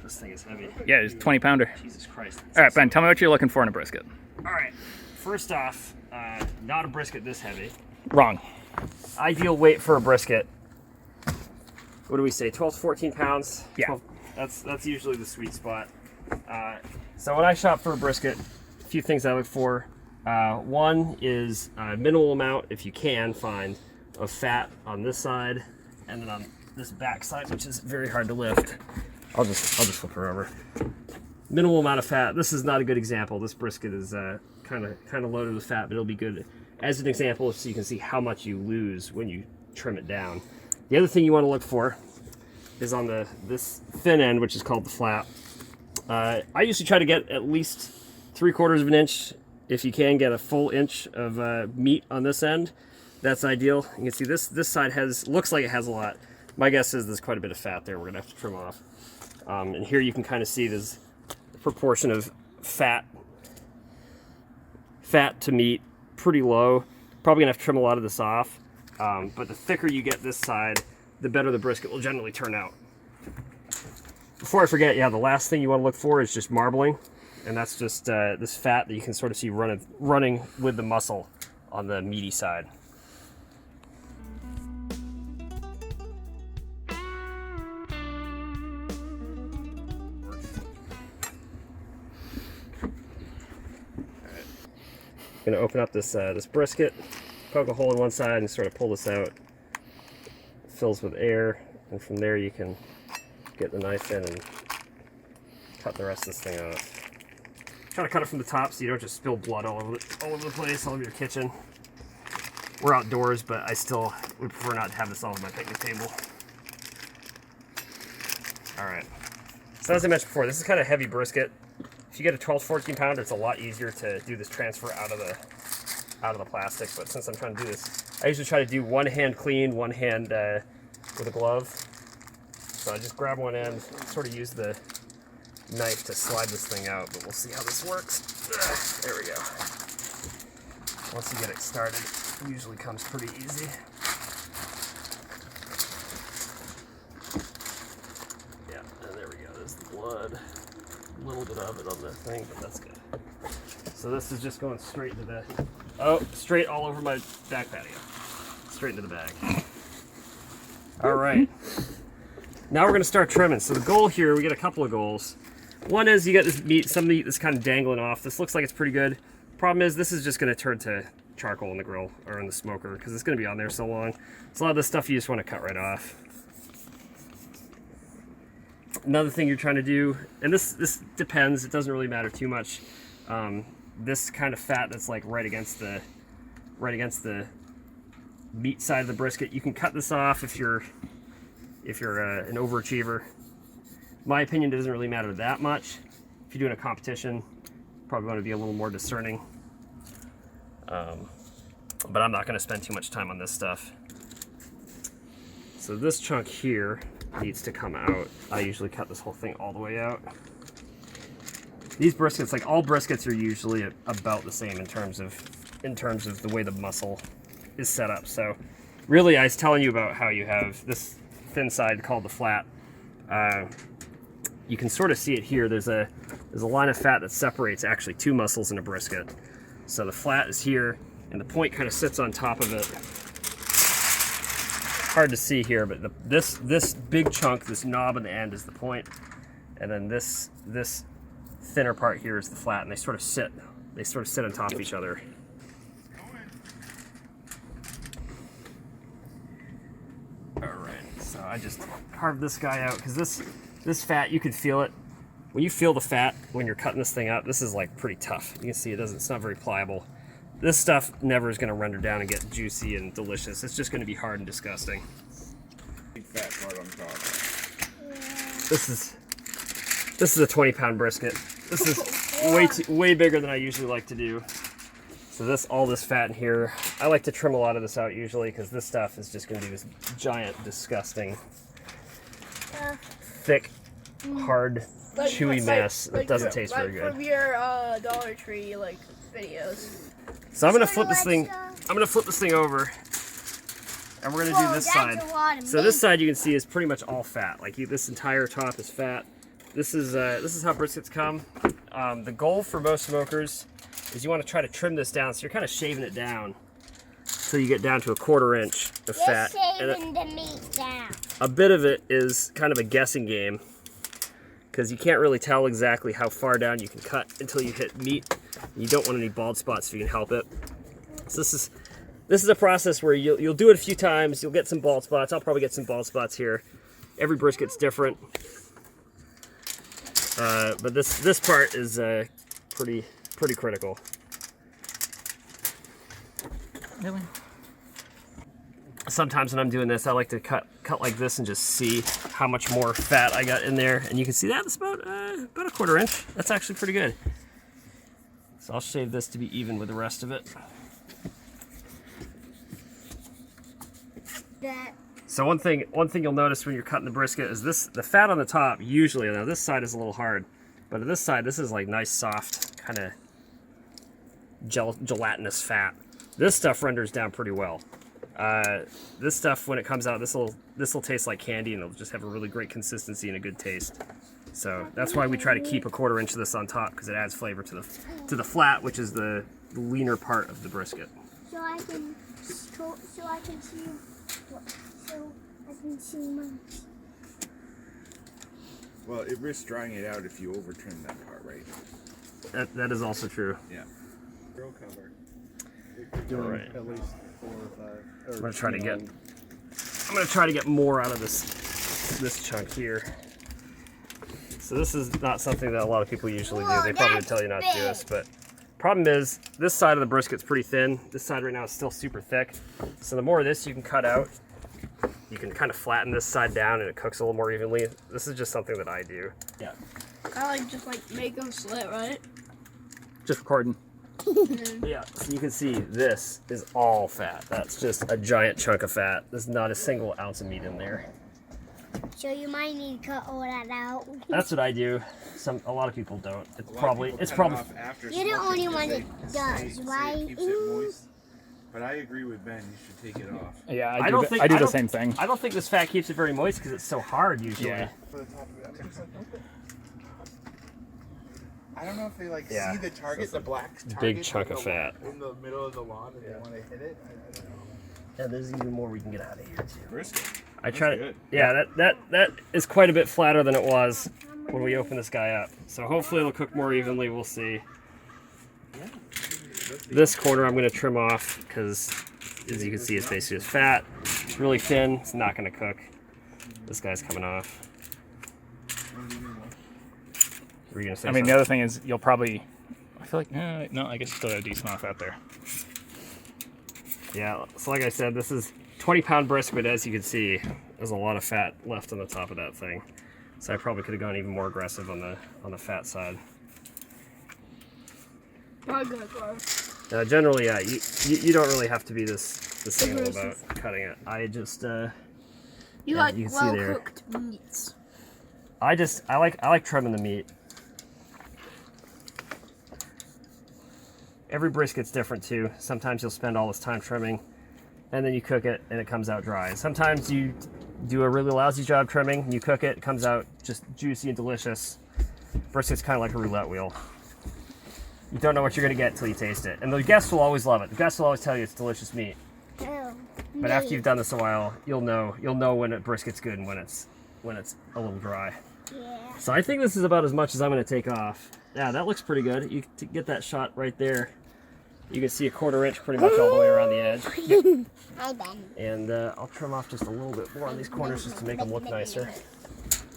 this thing is heavy. Yeah, it's a 20-pounder. Jesus Christ. All right, Ben, tell me what you're looking for in a brisket. All right. First off, not a brisket this heavy. Wrong. Ideal weight for a brisket. What do we say? 12 to 14 pounds. Yeah. 12, that's usually the sweet spot. So when I shop for a brisket, a few things I look for. One is a minimal amount, if you can find, of fat on this side, and then on this back side, which is very hard to lift. I'll just flip her over. Minimal amount of fat. This is not a good example. This brisket is kind of loaded with fat, but it'll be good as an example so you can see how much you lose when you trim it down. The other thing you want to look for is on this thin end, which is called the flap. I usually try to get at least 3/4 of an inch. If you can get a full inch of meat on this end, that's ideal. You can see this side looks like it has a lot. My guess is there's quite a bit of fat there we're gonna have to trim off. And here you can kind of see there's a proportion of fat to meat, pretty low. Probably gonna have to trim a lot of this off. But the thicker you get this side, the better the brisket will generally turn out. Before I forget, yeah, the last thing you want to look for is just marbling, and that's just this fat that you can sort of see running with the muscle on the meaty side. I'm gonna open up this brisket, poke a hole in one side, and sort of pull this out. It fills with air, and from there you can get the knife in and cut the rest of this thing off. Try to cut it from the top so you don't just spill blood all over the place, all over your kitchen. We're outdoors, but I still would prefer not to have this all over my picnic table. All right. So as I mentioned before, this is kind of heavy brisket. If you get a 12 to 14 pounder, it's a lot easier to do this transfer out of the plastic. But since I'm trying to do this, I usually try to do one hand clean, one hand with a glove. So I just grab one end, sort of use the knife to slide this thing out, but we'll see how this works. There we go. Once you get it started, it usually comes pretty easy. Yeah, and there we go. There's the blood. A little bit of it on the thing, but that's good. So this is just going straight into straight all over my back patio. Straight into the bag. All right. Now we're gonna start trimming. So the goal here, we get a couple of goals. One is you get this meat, some meat that's kind of dangling off. This looks like it's pretty good. Problem is this is just gonna turn to charcoal in the grill or in the smoker because it's gonna be on there so long. So a lot of this stuff you just wanna cut right off. Another thing you're trying to do, and this depends, it doesn't really matter too much. This kind of fat that's like right against the meat side of the brisket, you can cut this off if you're an overachiever. My opinion, it doesn't really matter that much. If you're doing a competition, probably want to be a little more discerning. But I'm not going to spend too much time on this stuff. So this chunk here needs to come out. I usually cut this whole thing all the way out. These briskets, like all briskets, are usually about the same in terms of the way the muscle is set up. So really, I was telling you about how you have this thin side called the flat. You can sort of see it here. There's a line of fat that separates actually two muscles in a brisket. So the flat is here, and the point kind of sits on top of it. Hard to see here, but this big chunk, this knob on the end, is the point, and then this thinner part here is the flat, and they sort of sit on top of each other. All right, so I just carved this guy out because this fat, you can feel it. When you feel the fat when you're cutting this thing out, this is like pretty tough. You can see it's not very pliable. This stuff never is going to render down and get juicy and delicious. It's just going to be hard and disgusting. Big fat part on top. This is a 20-pound brisket. This is way bigger than I usually like to do. So all this fat in here, I like to trim a lot of this out usually because this stuff is just going to be this giant, disgusting, thick, hard, chewy mess that doesn't taste very good. From your Dollar Tree videos. So I'm gonna flip this thing. I'm gonna flip this thing over, and we're gonna do this side. So this side you can see is pretty much all fat. Like this entire top is fat. this is how briskets come. The goal for most smokers is you want to try to trim this down, so you're kind of shaving it down until you get down to a 1/4 inch of fat. You're shaving the meat down. A bit of it is kind of a guessing game because you can't really tell exactly how far down you can cut until you hit meat. You don't want any bald spots if you can help it. So this is a process where you'll do it a few times. You'll get some bald spots. I'll probably get some bald spots here. Every brisket's different, but this part is pretty critical. Really? Sometimes when I'm doing this, I like to cut like this and just see how much more fat I got in there, and you can see that it's about a 1/4 inch. That's actually pretty good. So I'll shave this to be even with the rest of it. So one thing you'll notice when you're cutting the brisket is the fat on the top usually, now this side is a little hard, but on this side, this is like nice, soft, kind of gelatinous fat. This stuff renders down pretty well. This stuff, when it comes out, this will taste like candy, and it'll just have a really great consistency and a good taste. So that's why we try to keep a 1/4 inch of this on top, because it adds flavor to the flat, which is the leaner part of the brisket. So I can see mine. Well, it risks drying it out if you over trim that part, right? That is also true. Yeah. Grill cover. All right. At least 4 or 5. I'm gonna try to get more out of this chunk here. So this is not something that a lot of people usually do. They probably would tell you not to do this, but problem is this side of the brisket's pretty thin. This side right now is still super thick. So the more of this you can cut out, you can kind of flatten this side down and it cooks a little more evenly. This is just something that I do. Yeah. I just make them slit, right? Just recording. Yeah, so you can see this is all fat. That's just a giant chunk of fat. There's not a single ounce of meat in there. So you might need to cut all that out. That's what I do. A lot of people don't. It's probably You're the only one that does, right? Keeps it moist. But I agree with Ben. You should take it off. Yeah, I don't think- I do I the don't- same thing. I don't think this fat keeps it very moist because it's so hard usually. Yeah. I don't know if they Yeah. see the target, the black target. big chunk of fat. In the middle of the lawn and they want to hit it. I don't know. Yeah, there's even more we can get out of here too. Brisket. I try to. good. Yeah, that is quite a bit flatter than it was when we opened this guy up. So hopefully it'll cook more evenly. We'll see. This corner I'm going to trim off because, as you can see, it's basically just fat. It's really thin. It's not going to cook. This guy's coming off. Were you going to say I mean, something? the other thing is you'll probably. I feel like no, I guess you still got a decent amount of fat there. Yeah, so like I said, this is 20-pound brisket, but as you can see, there's a lot of fat left on the top of that thing. So I probably could have gone even more aggressive on the fat side. Probably gonna go. Generally, yeah, you don't really have to be this anal about cutting it. I just You Yeah, like you can see well there. cooked meats. I like trimming the meat. Every brisket's different too. Sometimes you'll spend all this time trimming, and then you cook it and it comes out dry. Sometimes you do a really lousy job trimming, and you cook it, it comes out just juicy and delicious. Brisket's kind of like a roulette wheel. You don't know what you're gonna get until you taste it, and the guests will always love it. The guests will always tell you it's delicious meat. But after you've done this a while, you'll know when a brisket's good and when it's a little dry. Yeah. So I think this is about as much as I'm going to take off. Yeah, that looks pretty good. You can get that shot right there. You can see a 1/4 inch pretty much all the way around the edge. Hi, Ben. And I'll trim off just a little bit more on these corners just to make them look nicer.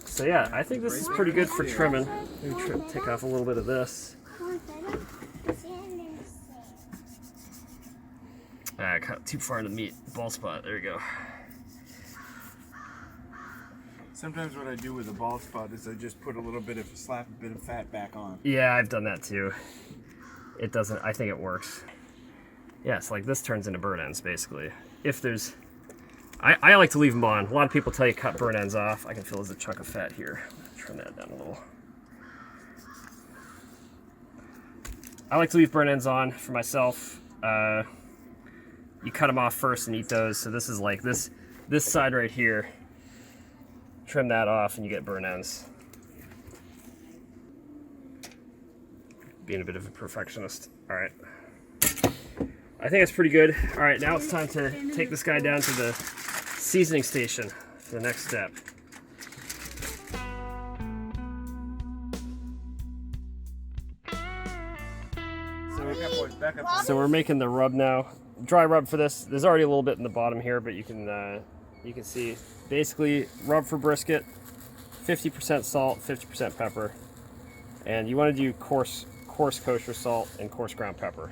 So yeah, I think this is pretty good for trimming. Maybe take off a little bit of this. I cut too far in the meat. Ball spot. There you go. Sometimes what I do with a bald spot is I just put slap a bit of fat back on. Yeah, I've done that too. It doesn't, I think it works. Yeah, it's like this turns into burn ends basically. If there's, I like to leave them on. A lot of people tell you cut burn ends off. I can feel there's a chunk of fat here. Trim that down a little. I like to leave burn ends on for myself. You cut them off first and eat those. So this is like this side right here. Trim that off and you get burn ends. being a bit of a perfectionist. All right. I think it's pretty good. All right, now it's time to take this guy down to the seasoning station for the next step. So we're making the rub now. Dry rub for this. There's already a little bit in the bottom here, but you can see basically rub for brisket. 50% salt, 50% pepper, and you want to do coarse kosher salt and coarse ground pepper.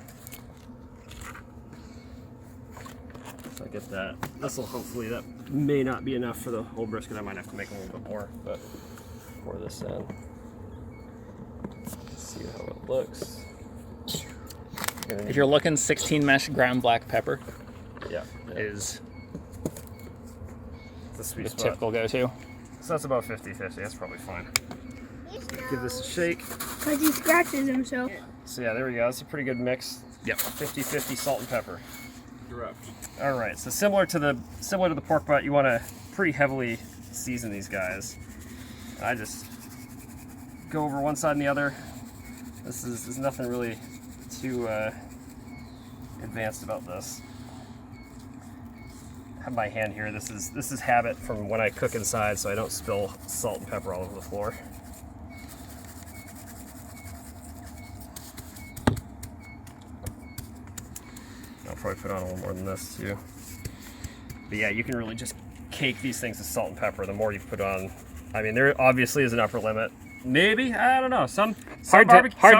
So I get that. This will hopefully, that may not be enough for the whole brisket. I might have to make a little bit more, but pour this in. See how it looks. If you're looking, 16 mesh ground black pepper Yeah, is it's a sweet the spot. typical go-to. So that's about 50-50. That's probably fine. Give this a shake. Because he scratches himself. So yeah, there we go. That's a pretty good mix. Yep. 50-50 salt and pepper. Corrupt. All right. So similar to the pork butt, you want to pretty heavily season these guys. I just go over one side and the other. There's nothing really too advanced about this. I have my hand here. This is habit from when I cook inside, so I don't spill salt and pepper all over the floor. I'll probably put on a little more than this too. But yeah, you can really just cake these things with salt and pepper. The more you put on, I mean, there obviously is an upper limit. Maybe, I don't know. Some Hard to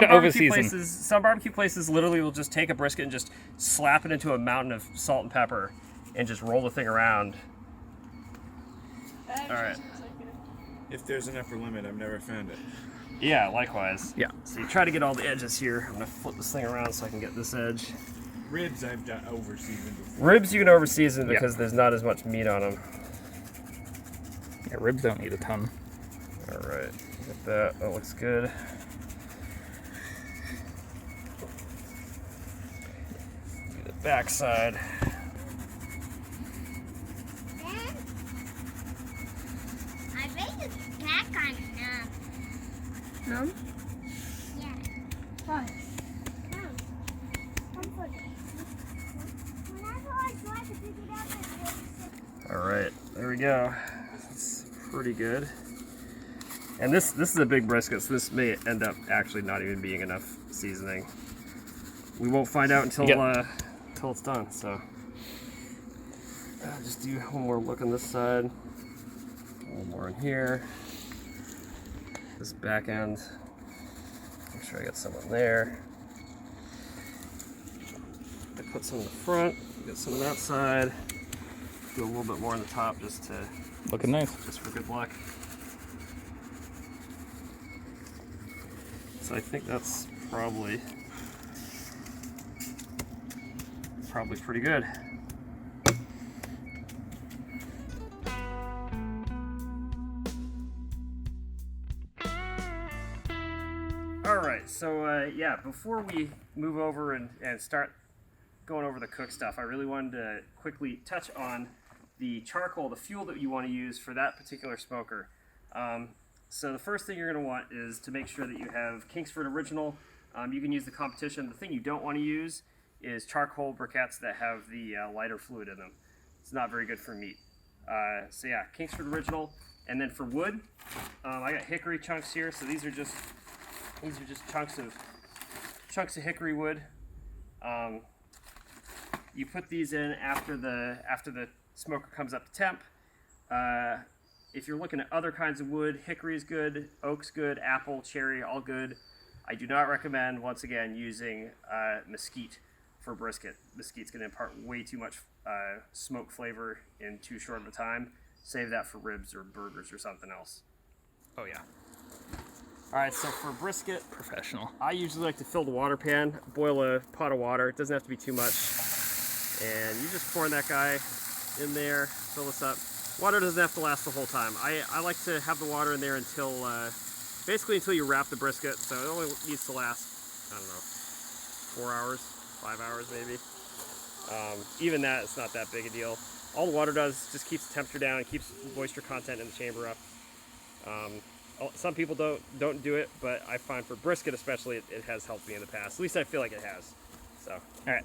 overseason. Some barbecue places literally will just take a brisket and just slap it into a mountain of salt and pepper and just roll the thing around. All right. If there's an upper limit, I've never found it. Yeah, likewise. Yeah. So you try to get all the edges here. I'm gonna flip this thing around so I can get this edge. Ribs I've done over-seasoned before. Ribs you can over-season because there's not as much meat on them. Yeah, ribs don't need a ton. All right, get that. That looks good. Do the back side. I bet it's back on enough. No? Yeah. Why? Come. Come for it. Whenever I try to pick it up, it's All right, there we go. That's pretty good. And this is a big brisket, so this may end up actually not even being enough seasoning. We won't find out until it's done. So just do one more look on this side, one more in here. This back end. Make sure I got some in there. I put some in the front. Get some on that side. Do a little bit more on the top just Looking nice. for good luck. So I think that's probably pretty good. All right, so yeah, before we move over and start going over the cook stuff, I really wanted to quickly touch on the charcoal, the fuel that you want to use for that particular smoker. So the first thing you're going to want is to make sure that you have Kingsford Original. You can use the competition. The thing you don't want to use is charcoal briquettes that have the lighter fluid in them. It's not very good for meat. So yeah, Kingsford Original. And then for wood, I got hickory chunks here. So these are just chunks of hickory wood. You put these in after the smoker comes up to temp. If you're looking at other kinds of wood, hickory is good, oak's good, apple, cherry, all good. I do not recommend, once again, using mesquite for brisket. Mesquite's going to impart way too much smoke flavor in too short of a time. Save that for ribs or burgers or something else. Oh yeah. All right, so for brisket, Professional. I usually like to fill the water pan, boil a pot of water. It doesn't have to be too much. And you just pour that guy in there, fill this up. Water doesn't have to last the whole time. I like to have the water in there until, basically until you wrap the brisket. So it only needs to last, I don't know, 4 hours, 5 hours maybe. Even that, it's not that big a deal. All the water does is just keeps the temperature down and keeps moisture content in the chamber up. Some people don't do it, but I find for brisket especially, it has helped me in the past. At least I feel like it has. So, All right.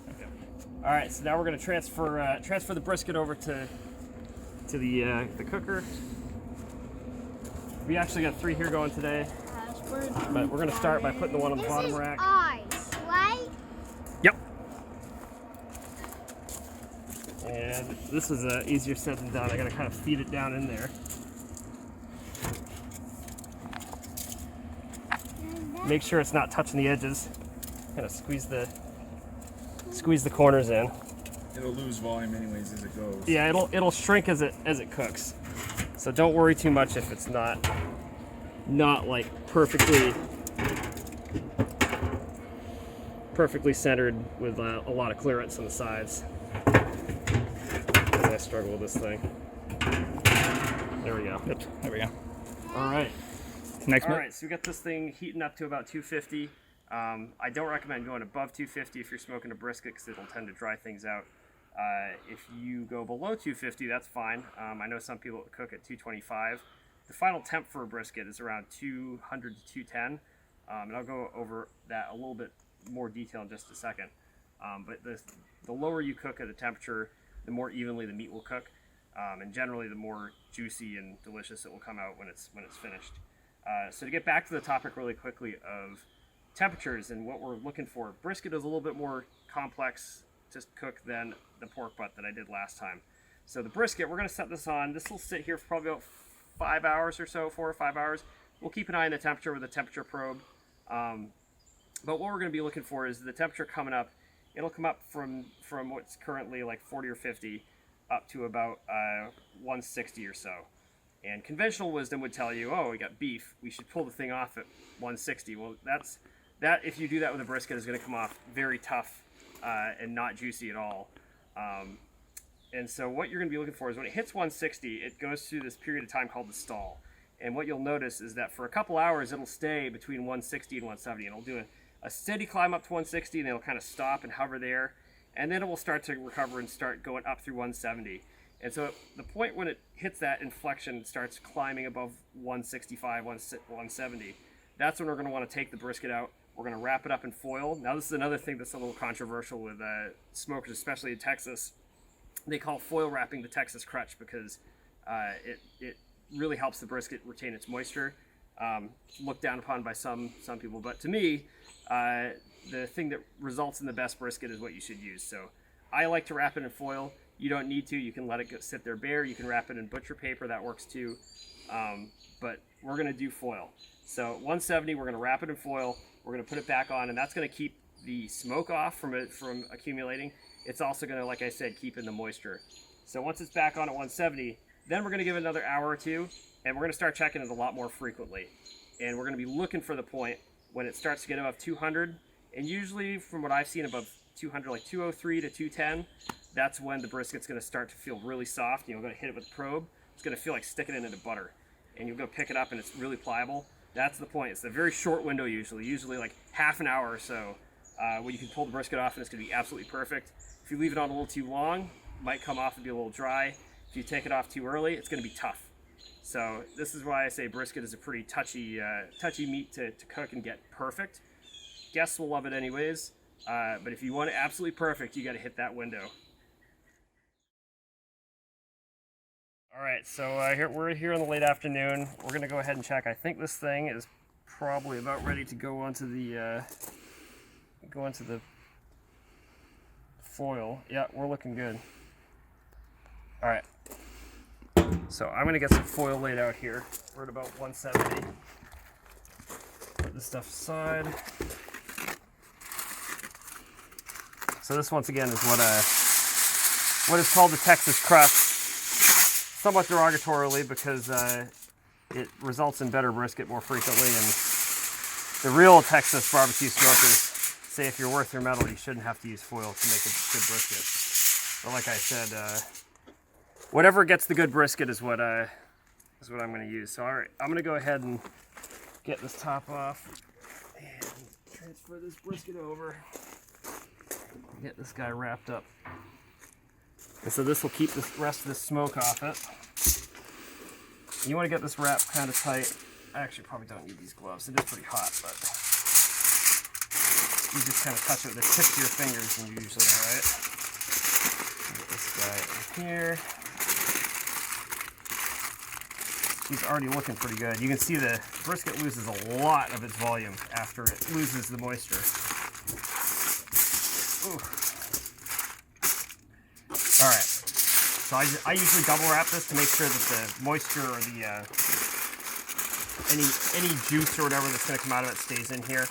all right. So now we're gonna transfer the brisket over to the cooker. We actually got 3 here going today, but we're gonna start by putting the one on the bottom This is rack. ice, right? Yep. And this is easier said than done. I gotta kind of feed it down in there. Make sure it's not touching the edges. Kind of squeeze the corners in. It'll lose volume anyways as it goes. Yeah, it'll shrink as it cooks. So don't worry too much if it's not like perfectly centered with a lot of clearance on the sides. I struggle with this thing. There we go. Yep. There we go. All right. Next All one. right, so we got this thing heating up to about 250. I don't recommend going above 250 if you're smoking a brisket because it'll tend to dry things out. If you go below 250, that's fine. I know some people cook at 225. The final temp for a brisket is around 200 to 210, and I'll go over that a little bit more detail in just a second. But the lower you cook at a temperature, the more evenly the meat will cook, and generally the more juicy and delicious it will come out when it's finished. So to get back to the topic really quickly of temperatures and what we're looking for, brisket is a little bit more complex to cook than the pork butt that I did last time. So the brisket, we're going to set this on. This will sit here for probably about 5 hours or so, 4 or 5 hours. We'll keep an eye on the temperature with a temperature probe. But what we're going to be looking for is the temperature coming up. It'll come up from what's currently like 40 or 50 up to about 160 or so. And conventional wisdom would tell you, oh, we got beef, we should pull the thing off at 160. Well, that if you do that with a brisket is going to come off very tough and not juicy at all. And so what you're going to be looking for is when it hits 160, it goes through this period of time called the stall. And what you'll notice is that for a couple hours, it'll stay between 160 and 170. And it'll do a steady climb up to 160, and it'll kind of stop and hover there. And then it will start to recover and start going up through 170. And so the point when it hits that inflection, starts climbing above 165, 170, that's when we're going to want to take the brisket out. We're going to wrap it up in foil. Now this is another thing that's a little controversial with smokers, especially in Texas. They call foil wrapping the Texas crutch because it really helps the brisket retain its moisture. Looked down upon by some people, but to me, the thing that results in the best brisket is what you should use. So I like to wrap it in foil. You don't need to. You can let it sit there bare. You can wrap it in butcher paper. That works too. But we're going to do foil. So 170, we're going to wrap it in foil. We're going to put it back on, and that's going to keep the smoke off from accumulating. It's also going to, like I said, keep in the moisture. So once it's back on at 170, then we're going to give it another hour or two, and we're going to start checking it a lot more frequently. And we're going to be looking for the point when it starts to get above 200. And usually, from what I've seen, above 200, like 203 to 210, that's when the brisket's going to start to feel really soft. You're going to hit it with a probe. It's going to feel like sticking it into butter. And you'll go pick it up, and it's really pliable. That's the point. It's a very short window usually like half an hour or so, where you can pull the brisket off, and it's going to be absolutely perfect. If you leave it on a little too long, it might come off and be a little dry. If you take it off too early, it's going to be tough. So this is why I say brisket is a pretty touchy meat to cook and get perfect. Guests will love it anyways, but if you want it absolutely perfect, you got to hit that window. All right, so we're here in the late afternoon. We're gonna go ahead and check. I think this thing is probably about ready to go onto the foil. Yeah, we're looking good. All right, so I'm gonna get some foil laid out here. We're at about 170. Put this stuff aside. So this once again is what is called the Texas crust. Somewhat derogatorily because it results in better brisket more frequently, and the real Texas barbecue smokers say if you're worth your metal, you shouldn't have to use foil to make a good brisket. But like I said, whatever gets the good brisket is what I'm going to use. So all right, I'm going to go ahead and get this top off and transfer this brisket over. Get this guy wrapped up. And so this will keep the rest of the smoke off it. You want to get this wrapped kind of tight. I actually probably don't need these gloves. It is pretty hot, but you just kind of touch it with the tips of your fingers and you're usually all right. Get this guy in here. He's already looking pretty good. You can see the brisket loses a lot of its volume after it loses the moisture. Ooh. All right. So I usually double wrap this to make sure that the moisture or the any juice or whatever that's going to come out of it stays in here.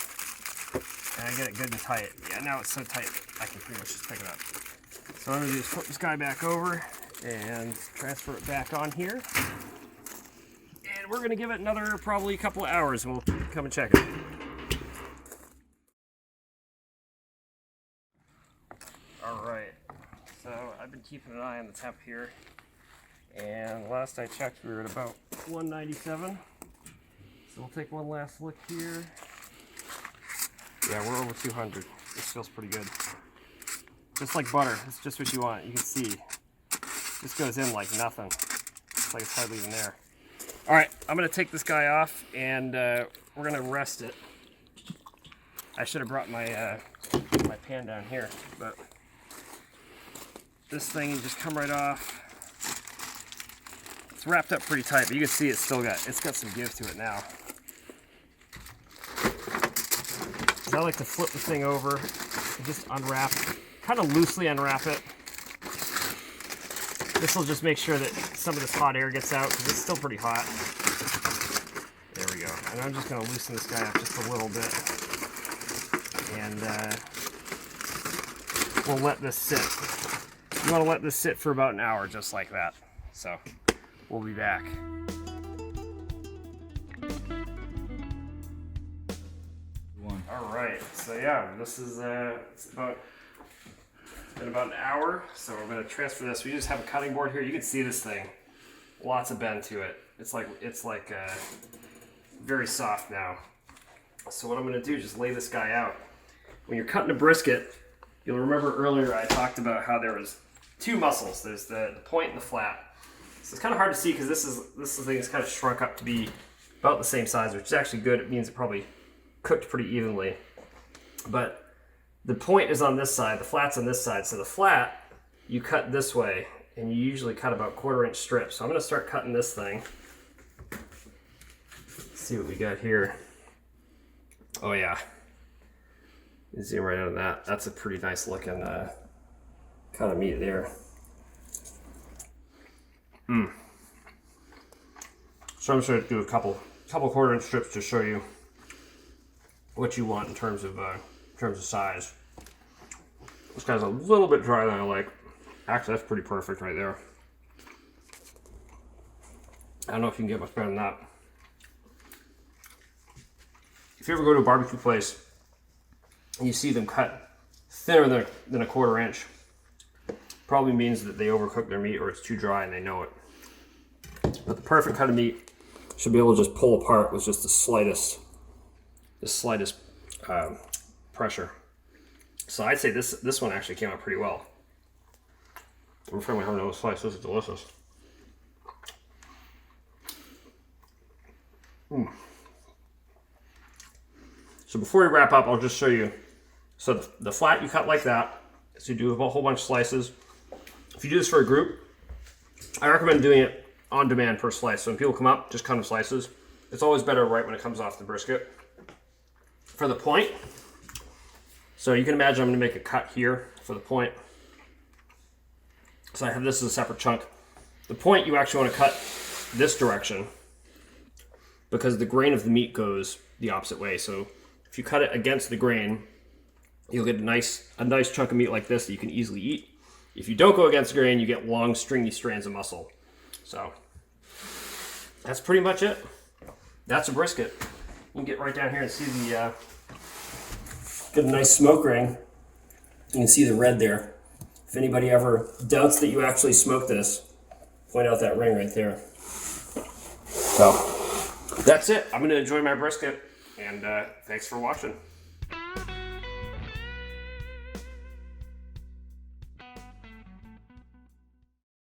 And I get it good and tight. Yeah, now it's so tight I can pretty much just pick it up. So what I'm going to do is flip this guy back over and transfer it back on here. And we're going to give it another probably a couple of hours and we'll come and check it. Alright, so I've been keeping an eye on the temp here. And last I checked we were at about 197. So we'll take one last look here. Yeah, we're over 200. This feels pretty good. Just like butter, it's just what you want. You can see, this goes in like nothing. It's like it's hardly even there. All right, I'm gonna take this guy off and we're gonna rest it. I should have brought my my pan down here, but this thing, you just come right off. It's wrapped up pretty tight, but you can see it's got some give to it now. So I like to flip the thing over and just unwrap, kind of loosely unwrap it. This will just make sure that some of this hot air gets out because it's still pretty hot. There we go. And I'm just going to loosen this guy up just a little bit. And we'll let this sit. You want to let this sit for about an hour just like that. So we'll be back. All right, so yeah, this is it's been about an hour, so we're going to transfer this. We just have a cutting board here. You can see this thing, lots of bend to it. It's like very soft now. So what I'm going to do is just lay this guy out. When you're cutting a brisket, you'll remember earlier I talked about how there was two muscles. There's the point and the flat. So it's kind of hard to see because this thing is kind of shrunk up to be about the same size, which is actually good. It means it probably cooked pretty evenly. But the point is on this side, the flat's on this side. So the flat, you cut this way, and you usually cut about 1/4 inch strips. So I'm gonna start cutting this thing. Let's see what we got here. Oh yeah. You zoom right into that. That's a pretty nice looking cut of meat there. So I'm just gonna do a couple 1/4 inch strips to show you what you want in terms of size. This guy's a little bit drier than I like. Actually, that's pretty perfect right there. I don't know if you can get much better than that. If you ever go to a barbecue place and you see them cut thinner than a 1/4 inch, probably means that they overcooked their meat or it's too dry and they know it. But the perfect cut of meat should be able to just pull apart with just the slightest pressure. So I'd say this one actually came out pretty well. I'm afraid we have another slice. This is delicious. So before we wrap up, I'll just show you. So the flat you cut like that. So you do a whole bunch of slices. If you do this for a group, I recommend doing it on demand per slice. So when people come up, just cut them slices. It's always better right when it comes off the brisket. For the point, so you can imagine I'm going to make a cut here for the point. So I have this as a separate chunk. The point you actually want to cut this direction because the grain of the meat goes the opposite way. So if you cut it against the grain, you'll get a nice chunk of meat like this that you can easily eat. If you don't go against the grain, you get long stringy strands of muscle. So that's pretty much it. That's a brisket. You can get right down here and see get a nice smoke ring. You can see the red there. If anybody ever doubts that you actually smoked this, point out that ring right there. So that's it. I'm going to enjoy my brisket, and thanks for watching.